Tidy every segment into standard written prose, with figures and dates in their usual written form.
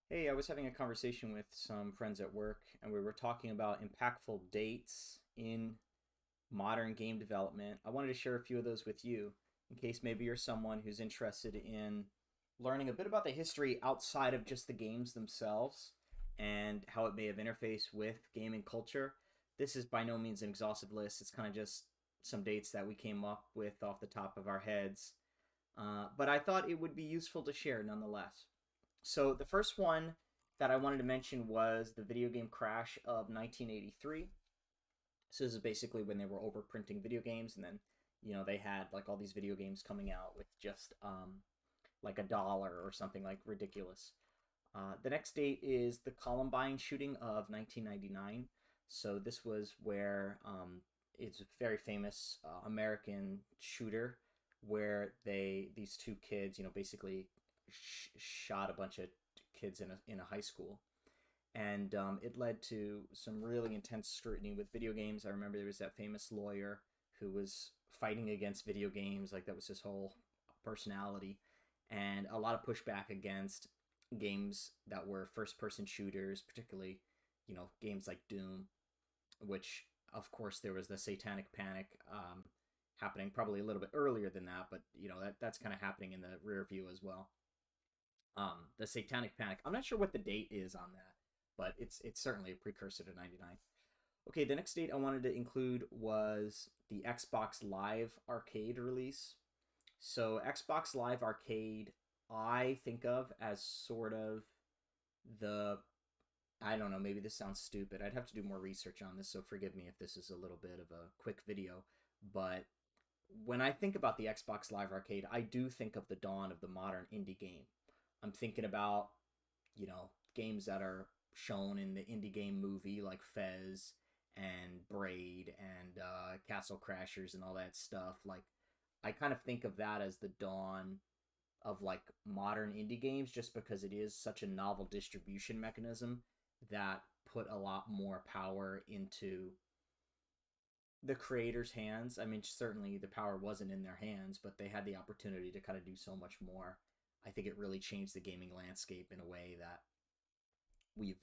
Hey, I was having a conversation with some friends at work, and we were talking about impactful dates in modern game development. I wanted to share a few of those with you in case maybe you're someone who's interested in learning a bit about the history outside of just the games themselves and how it may have interfaced with gaming culture. This is by no means an exhaustive list, it's kind of just some dates that we came up with off the top of our heads. But I thought it would be useful to share nonetheless. So the first one that I wanted to mention was the video game crash of 1983. So this is basically when they were overprinting video games, and then they had like all these video games coming out with just like $1 or something like ridiculous. The next date is the Columbine shooting of 1999. So this was where it's a very famous American shooter where these two kids, basically shot a bunch of kids in a high school, and it led to some really intense scrutiny with video games. I remember there was that famous lawyer who was fighting against video games, like that was his whole personality, and a lot of pushback against games that were first-person shooters, particularly games like Doom, which of course there was the Satanic Panic happening probably a little bit earlier than that, but that's kind of happening in the rear view as well. The Satanic Panic. I'm not sure what the date is on that, but it's certainly a precursor to '99. Okay, the next date I wanted to include was the Xbox Live Arcade release. So Xbox Live Arcade, I think of as sort of the I don't know, maybe this sounds stupid. I'd have to do more research on this, so forgive me if this is a little bit of a quick video. But when I think about the Xbox Live Arcade, I do think of the dawn of the modern indie game. I'm thinking about, games that are shown in the indie game movie like Fez and Braid and Castle Crashers and all that stuff. Like, I kind of think of that as the dawn of like modern indie games just because it is such a novel distribution mechanism that put a lot more power into the creators' hands. I mean, certainly the power wasn't in their hands, but they had the opportunity to kind of do so much more. I think it really changed the gaming landscape in a way that we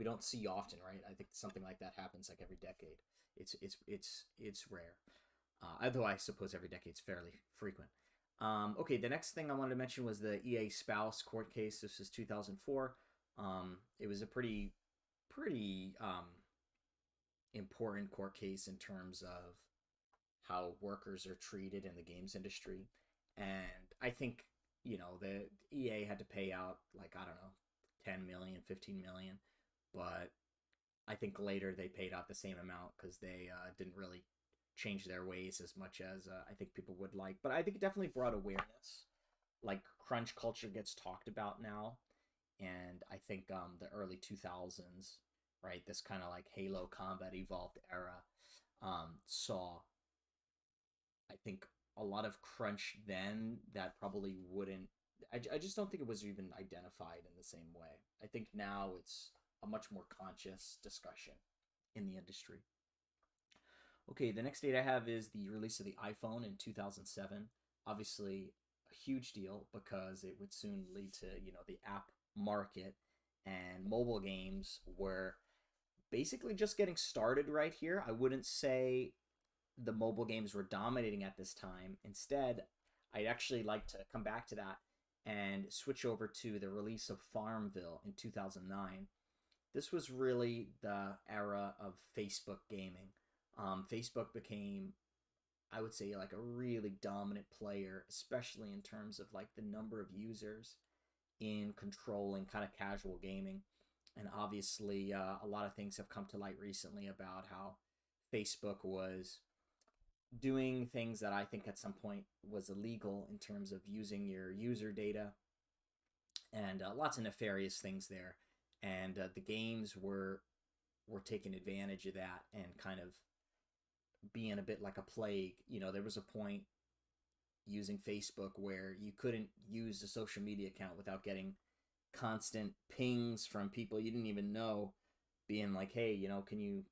don't see often, right? I think something like that happens like every decade. It's rare. Although I suppose every decade's fairly frequent. Okay, the next thing I wanted to mention was the EA Spouse court case. This is 2004. It was a pretty important court case in terms of how workers are treated in the games industry. And I think, the EA had to pay out like, I don't know, 10 million, 15 million, but I think later they paid out the same amount because they didn't really change their ways as much as I think people would like. But I think it definitely brought awareness. Like crunch culture gets talked about now, and I think the early 2000s, right, this kind of like Halo Combat Evolved era, saw, I think, a lot of crunch then that probably wouldn't. I just don't think it was even identified in the same way. I think now it's a much more conscious discussion in the industry. Okay, the next date I have is the release of the iPhone in 2007. Obviously, a huge deal because it would soon lead to, the app market, and mobile games were basically just getting started right here. I wouldn't say the mobile games were dominating at this time. Instead, I'd actually like to come back to that and switch over to the release of Farmville in 2009. This was really the era of Facebook gaming. Facebook became, I would say, like a really dominant player, especially in terms of like the number of users in controlling kind of casual gaming. And obviously, a lot of things have come to light recently about how Facebook was doing things that I think at some point was illegal in terms of using your user data, and lots of nefarious things there. And the games were taking advantage of that and kind of being a bit like a plague. There was a point using Facebook where you couldn't use a social media account without getting constant pings from people you didn't even know, being like, hey, can you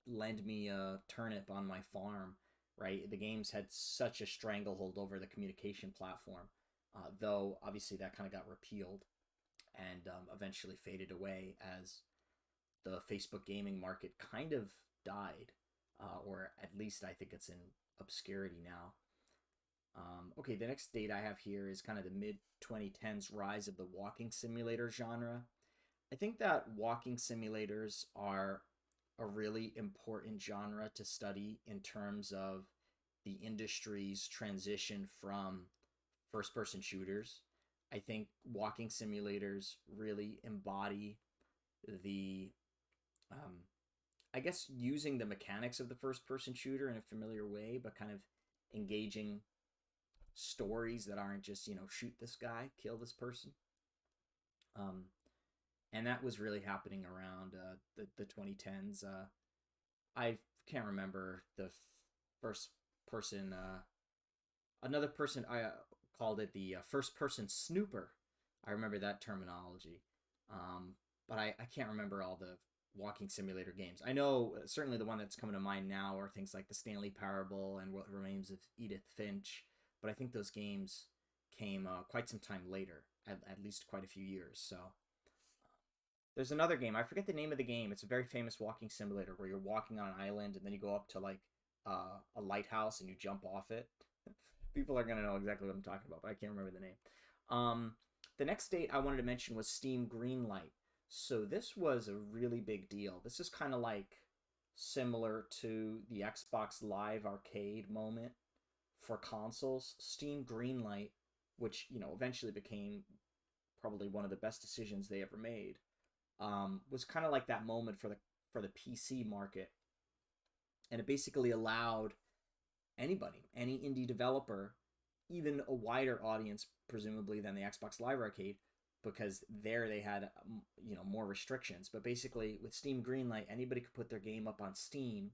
lend me a turnip on my farm? Right? The games had such a stranglehold over the communication platform, though obviously that kind of got repealed. and eventually faded away as the Facebook gaming market kind of died, or at least I think it's in obscurity now. Okay, the next date I have here is kind of the mid 2010s rise of the walking simulator genre. I think that walking simulators are a really important genre to study in terms of the industry's transition from first person shooters. I think walking simulators really embody the, um, I guess, using the mechanics of the first person shooter in a familiar way, but kind of engaging stories that aren't just, shoot this guy, kill this person. Um, and that was really happening around the 2010s. I can't remember the first person. Another person I called it the first person snooper. I remember that terminology, but I can't remember all the walking simulator games. I know certainly the one that's coming to mind now are things like the Stanley Parable and What Remains of Edith Finch, but I think those games came quite some time later, at least quite a few years. So there's another game. I forget the name of the game. It's a very famous walking simulator where you're walking on an island and then you go up to like a lighthouse and you jump off it. People are gonna know exactly what I'm talking about, but I can't remember the name. The next date I wanted to mention was Steam Greenlight. So this was a really big deal. This is kind of like similar to the Xbox Live Arcade moment for consoles. Steam Greenlight, which eventually became probably one of the best decisions they ever made, was kind of like that moment for the PC market, and it basically allowed anybody, any indie developer, even a wider audience presumably than the Xbox Live Arcade, because there they had more restrictions. But basically with Steam Greenlight, anybody could put their game up on Steam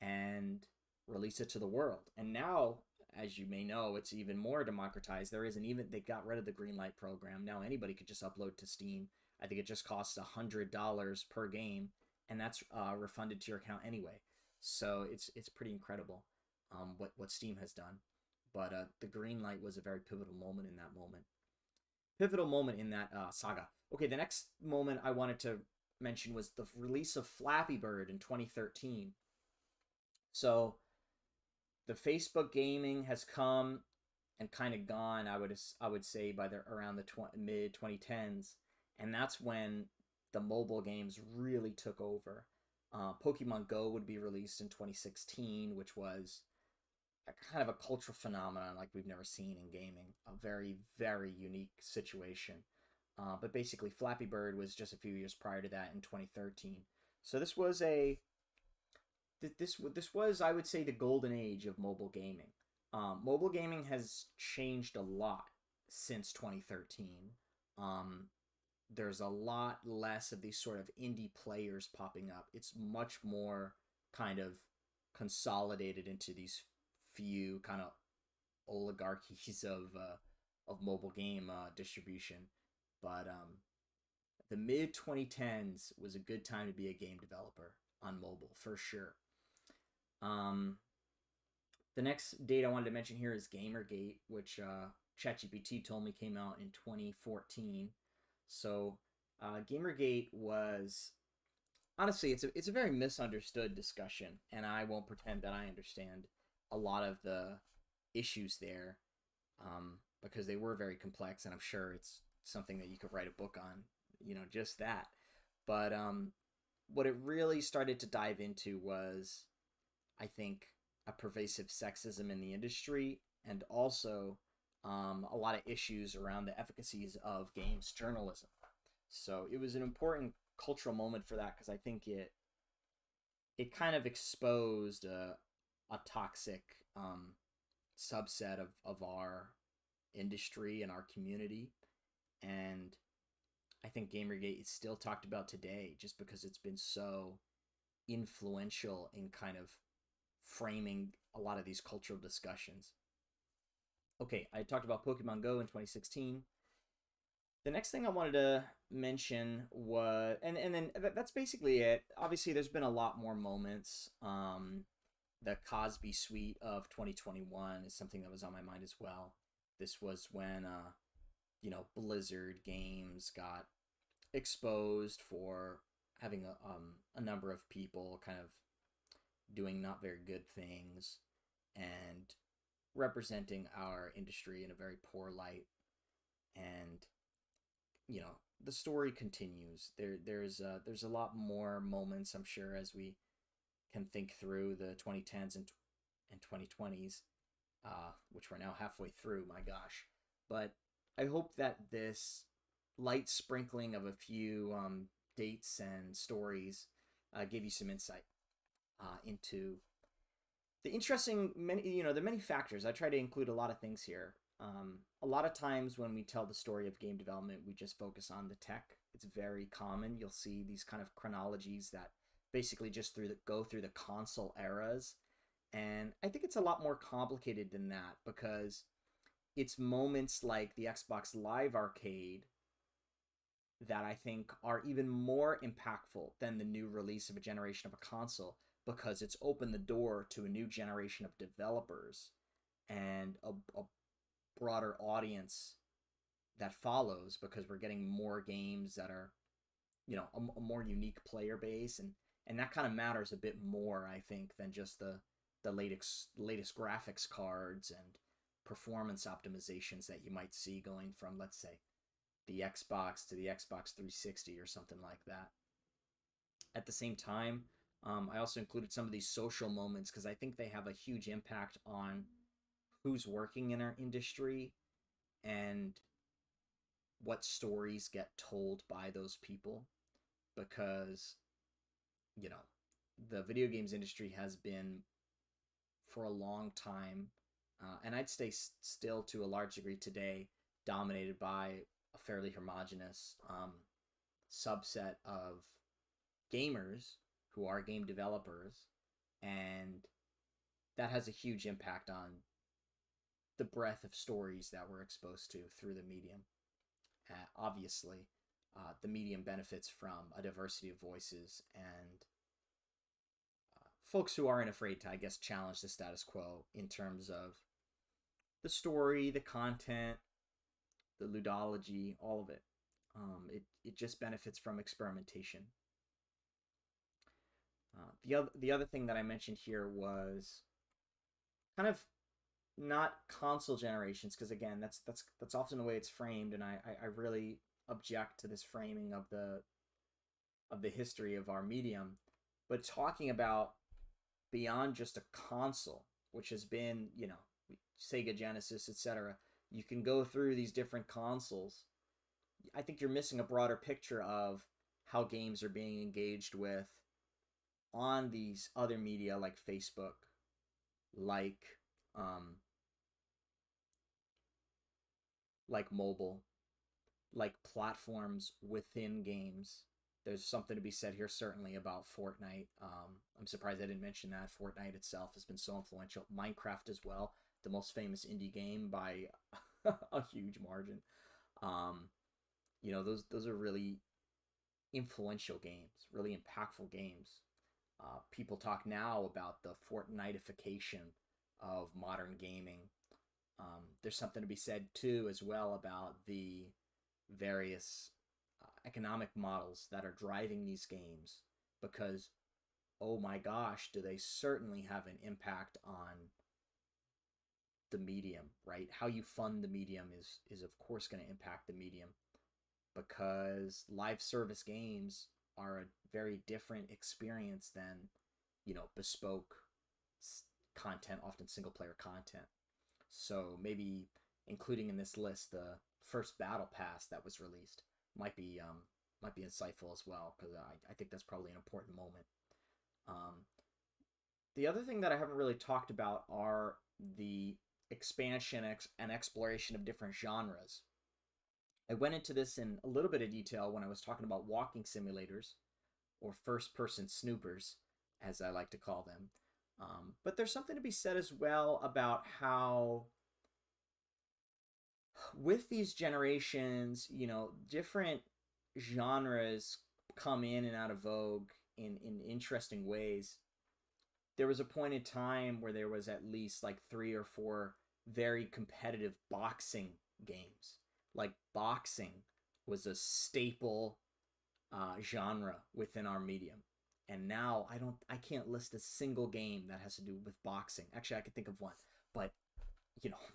and release it to the world. And now, as you may know, it's even more democratized. They got rid of the Greenlight program. Now anybody could just upload to Steam. I think it just costs $100 per game, and that's refunded to your account anyway. So it's pretty incredible what Steam has done. But the Greenlight was a very pivotal moment in that saga. Okay, the next moment I wanted to mention was the release of Flappy Bird in 2013. So the Facebook gaming has come and kind of gone, I would say, by around the mid 2010s, and that's when the mobile games really took over. Pokemon Go would be released in 2016, which was a kind of a cultural phenomenon like we've never seen in gaming. A very, very unique situation. But basically, Flappy Bird was just a few years prior to that in 2013. So this was I would say, the golden age of mobile gaming. Mobile gaming has changed a lot since 2013. There's a lot less of these sort of indie players popping up. It's much more kind of consolidated into these few kind of oligarchies of mobile game distribution. But the mid 2010s was a good time to be a game developer on mobile for sure. The next date I wanted to mention here is Gamergate, which ChatGPT told me came out in 2014. So Gamergate was, honestly, it's a very misunderstood discussion, and I won't pretend that I understand a lot of the issues there, because they were very complex, and I'm sure it's something that you could write a book on, just that. But what it really started to dive into was, I think, a pervasive sexism in the industry, and also a lot of issues around the efficacies of games journalism. So it was an important cultural moment for that, because I think it kind of exposed a toxic subset of our industry and our community. And I think Gamergate is still talked about today just because it's been so influential in kind of framing a lot of these cultural discussions. Okay, I talked about Pokemon Go in 2016. The next thing I wanted to mention was, and then that's basically it. Obviously, there's been a lot more moments. The Cosby Suite of 2021 is something that was on my mind as well. This was when Blizzard games got exposed for having a number of people kind of doing not very good things and representing our industry in a very poor light. And the story continues. There's a lot more moments, I'm sure, as we can think through the 2010s and 2020s, which we're now halfway through. My gosh! But I hope that this light sprinkling of a few dates and stories gave you some insight into the interesting the many factors. I try to include a lot of things here. A lot of times when we tell the story of game development, we just focus on the tech. It's very common. You'll see these kind of chronologies that basically just go through the console eras, and I think it's a lot more complicated than that, because it's moments like the Xbox Live Arcade that I think are even more impactful than the new release of a generation of a console, because it's opened the door to a new generation of developers and a broader audience that follows, because we're getting more games that are a more unique player base, and that kind of matters a bit more, I think, than just the latest graphics cards and performance optimizations that you might see going from, let's say, the Xbox to the Xbox 360 or something like that. At the same time, I also included some of these social moments because I think they have a huge impact on who's working in our industry and what stories get told by those people. Because, the video games industry has been, for a long time, and I'd say still to a large degree today, dominated by a fairly homogenous subset of gamers who are game developers, and that has a huge impact on the breadth of stories that we're exposed to through the medium. Obviously, the medium benefits from a diversity of voices and folks who aren't afraid to, I guess, challenge the status quo in terms of the story, the content, the ludology, all of it. It just benefits from experimentation. The other thing that I mentioned here was kind of not console generations, because again, that's often the way it's framed, and I really object to this framing of the history of our medium, but talking about beyond just a console, which has been, Sega Genesis, etc. You can go through these different consoles. I think you're missing a broader picture of how games are being engaged with on these other media like Facebook, like mobile, like platforms within games. There's something to be said here, certainly, about Fortnite. I'm surprised I didn't mention that. Fortnite itself has been so influential. Minecraft as well, the most famous indie game by a huge margin. Those are really influential games, really impactful games. People talk now about the Fortniteification of modern gaming. There's something to be said too, as well, about the various economic models that are driving these games, because, oh my gosh, do they certainly have an impact on the medium, right? How you fund the medium is of course going to impact the medium, because live service games are a very different experience than, bespoke content, often single player content. So maybe including in this list the first battle pass that was released might be insightful as well, because I think that's probably an important moment. The other thing that I haven't really talked about are the expansion and exploration of different genres. I went into this in a little bit of detail when I was talking about walking simulators, or first-person snoopers, as I like to call them. But there's something to be said as well about how, with these generations, different genres come in and out of vogue in interesting ways. There was a point in time where there was at least like 3 or 4 very competitive boxing games. like boxing was a staple genre within our medium. And now I can't list a single game that has to do with boxing. Actually, I could think of one, but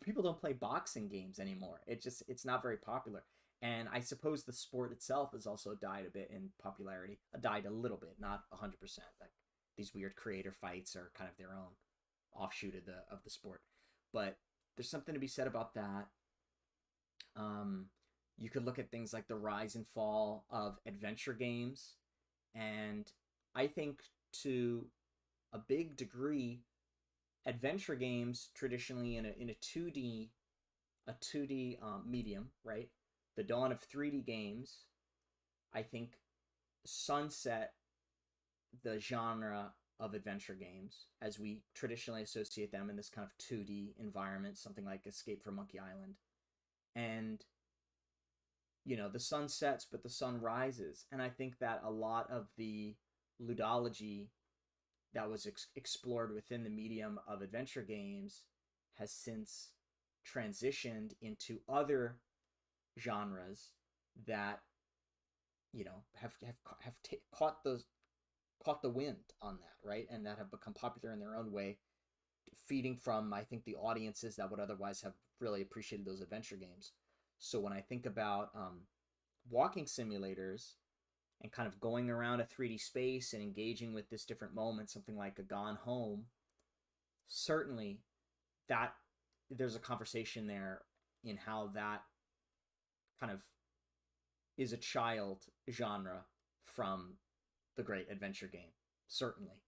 people don't play boxing games anymore. It's not very popular. And I suppose the sport itself has also died a bit in popularity. Died a little bit, not 100%. Like these weird creator fights are kind of their own offshoot of the sport. But there's something to be said about that. You could look at things like the rise and fall of adventure games, and I think to a big degree, adventure games traditionally in a 2D medium, right? The dawn of 3D games, I think, sunset the genre of adventure games as we traditionally associate them in this kind of 2D environment, something like Escape from Monkey Island. And the sun sets but the sun rises, and I think that a lot of the ludology that was explored within the medium of adventure games has since transitioned into other genres that caught the wind on that, right, and that have become popular in their own way, feeding from, I think, the audiences that would otherwise have really appreciated those adventure games. So when I think about walking simulators and kind of going around a 3D space and engaging with this different moment, something like a Gone Home, certainly that there's a conversation there in how that kind of is a child genre from the great adventure game, certainly.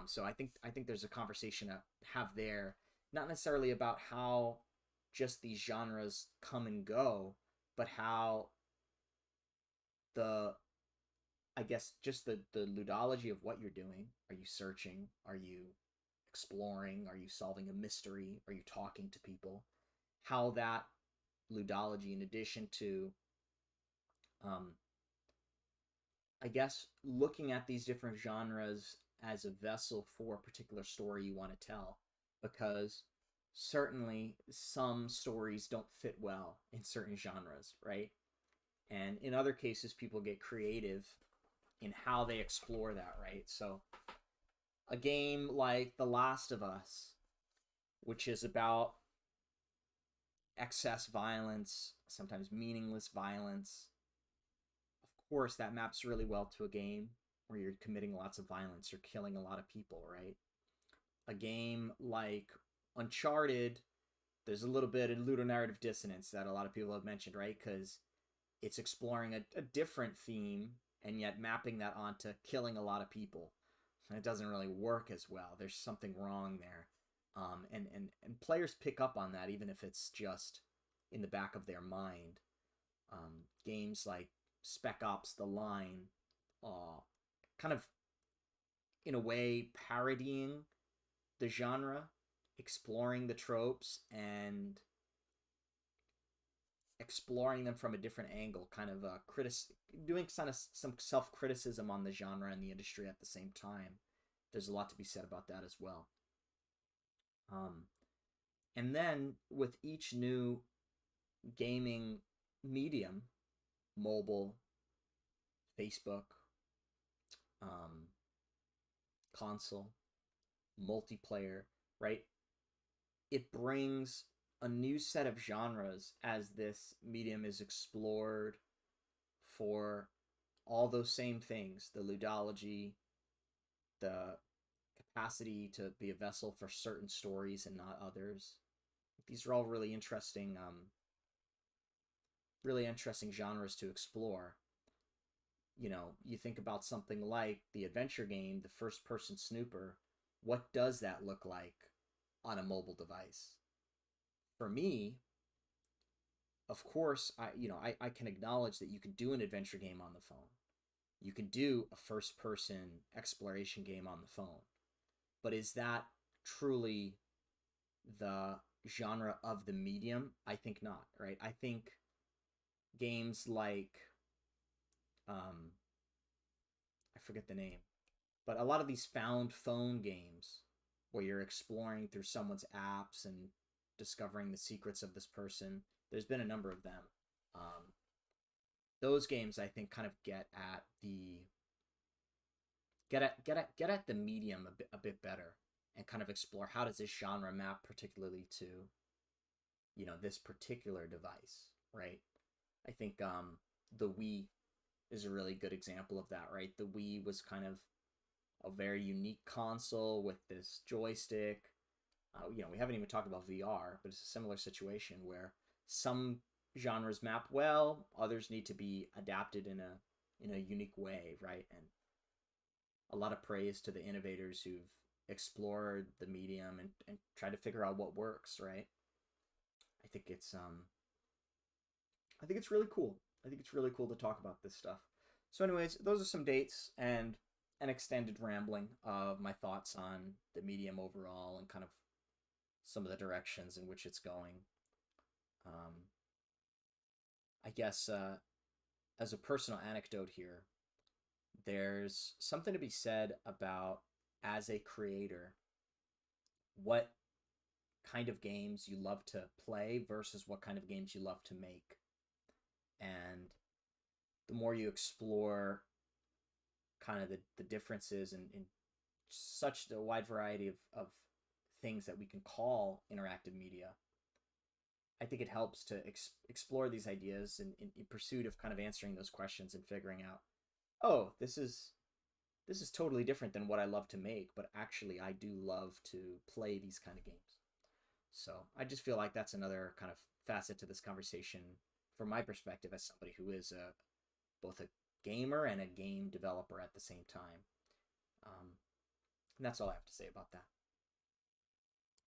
So I think there's a conversation to have there, not necessarily about how just these genres come and go, but how the I guess just the ludology of what you're doing. Are you searching? Are you exploring? Are you solving a mystery? Are you talking to people? How that ludology, in addition to, I guess, looking at these different genres as a vessel for a particular story you want to tell, because certainly some stories don't fit well in certain genres, right? And in other cases, people get creative in how they explore that, right? So a game like The Last of Us, which is about excess violence, sometimes meaningless violence, of course that maps really well to a game where you're committing lots of violence, you're killing a lot of people, right? A game like Uncharted, there's a little bit of ludonarrative dissonance that a lot of people have mentioned, right? Because it's exploring a different theme and yet mapping that onto killing a lot of people. And it doesn't really work as well. There's something wrong there. And players pick up on that, even if it's just in the back of their mind. Games like Spec Ops The Line, kind of, in a way, parodying the genre, exploring the tropes, and exploring them from a different angle, kind of doing kind of some self-criticism on the genre and the industry at the same time. There's a lot to be said about that as well. And then with each new gaming medium, mobile, Facebook, console, multiplayer, right? It brings a new set of genres as this medium is explored for all those same things: the ludology, the capacity to be a vessel for certain stories and not others. These are all really interesting genres to explore. You think about something like the adventure game, the first person snooper. What does that look like on a mobile device? For me, of course, I can acknowledge that you can do an adventure game on the phone. You can do a first person exploration game on the phone. But is that truly the genre of the medium? I think not, right? I think games like I forget the name, but a lot of these found phone games where you're exploring through someone's apps and discovering the secrets of this person. There's been a number of them. Um, those games I think kind of get at the medium a bit better, and kind of explore how does this genre map particularly to, this particular device, right? I think the Wii is a really good example of that, right? The Wii was kind of a very unique console with this joystick. We haven't even talked about VR, but it's a similar situation where some genres map well, others need to be adapted in a unique way, right? And a lot of praise to the innovators who've explored the medium and tried to figure out what works, right? I think it's I think it's really cool. I think it's really cool to talk about this stuff. So, anyways, those are some dates and an extended rambling of my thoughts on the medium overall and kind of some of the directions in which it's going. Um, I guess as a personal anecdote here, there's something to be said about, as a creator, what kind of games you love to play versus what kind of games you love to make. And the more you explore kind of the differences in such a wide variety of things that we can call interactive media, I think it helps to explore these ideas in pursuit of kind of answering those questions and figuring out, oh, this is totally different than what I love to make, but actually I do love to play these kind of games. So I just feel like that's another kind of facet to this conversation from my perspective as somebody who is both a gamer and a game developer at the same time. And that's all I have to say about that.